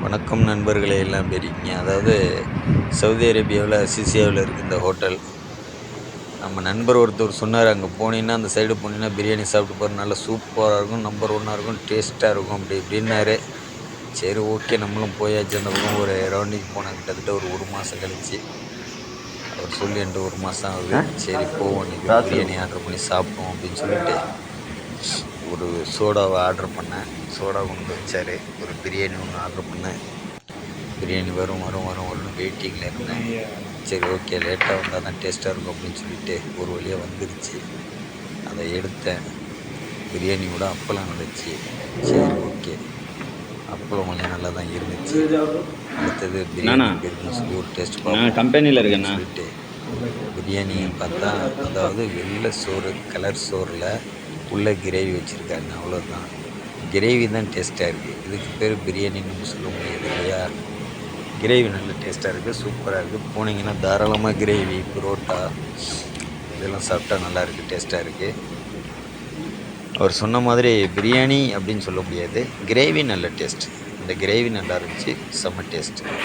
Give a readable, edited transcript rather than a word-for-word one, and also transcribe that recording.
வணக்கம் நண்பர்களே, எல்லாம் எப்படி இருக்கீங்க? அதாவது சவுதி அரேபியாவில் சிசியாவில் இருக்குது இந்த ஹோட்டல். நம்ம நண்பர் ஒருத்தர் சொன்னார், அங்கே போனீங்கன்னா அந்த சைடு போனீங்கன்னா பிரியாணி சாப்பிட்டு பாரு, நல்லா சூப்பராக இருக்கும், நம்பர் ஒன்னாக இருக்கும், டேஸ்ட்டாக இருக்கும் அப்படி இப்படின்னாரு. சரி, ஓகே, நம்மளும் போயாச்சு. அந்த பக்கம் ஒரு ரவுண்டிங் போனோம், கிட்டத்தட்ட ஒரு மாதம் கழிச்சு. அவர் சொல்லி என்கிட்ட ஒரு மாதம் ஆகுது. சரி போவோம், இன்றைக்கி ஒரு பிரியாணி ஆர்டர் பண்ணி சாப்பிடுவோம் அப்படின்னு சொல்லிட்டு ஒரு சோடாவை ஆர்டர் பண்ணேன். சோடா கொண்டு வச்சார். ஒரு பிரியாணி ஒன்று ஆர்டர் பண்ணேன். பிரியாணி வரும்னு வெயிட்டிங்கில் இருந்தேன். சரி, ஓகே, லேட்டாக வந்தால் தான் டேஸ்ட்டாக இருக்கும் அப்படின்னு சொல்லிட்டு ஒரு வழியாக வந்துருச்சு. அதை எடுத்தேன். பிரியாணியோட அப்பளம் வந்துச்சு. சரி, ஓகே, அப்பளம் கொஞ்சம் நல்லா தான் இருந்துச்சு. அடுத்தது பிரியாணி எப்படி இருக்குன்னு சொல்லி ஒரு டேஸ்ட் பார்ப்போம் கம்பெனியில் இருக்கேண்ணா. சொல்லிட்டு பிரியாணியை பார்த்தா, அதாவது வெள்ளை சோறு கலர் சோறில் உள்ள கிரேவி வச்சுருக்காங்க, அவ்வளோதான். கிரேவி தான் டேஸ்ட்டாக இருக்குது. இதுக்கு பேர் பிரியாணின்னு நம்ம சொல்ல முடியாது இல்லையா? கிரேவி நல்ல டேஸ்ட்டாக இருக்குது, சூப்பராக இருக்குது. போனீங்கன்னா தாராளமாக கிரேவி, புரோட்டா இதெல்லாம் சாப்பிட்டா நல்லா இருக்குது, டேஸ்ட்டாக இருக்குது. அவர் சொன்ன மாதிரி பிரியாணி அப்படின்னு சொல்ல முடியாது, கிரேவி நல்ல டேஸ்ட். இந்த கிரேவி நல்லா இருந்துச்சு, செம்ம டேஸ்ட்டு.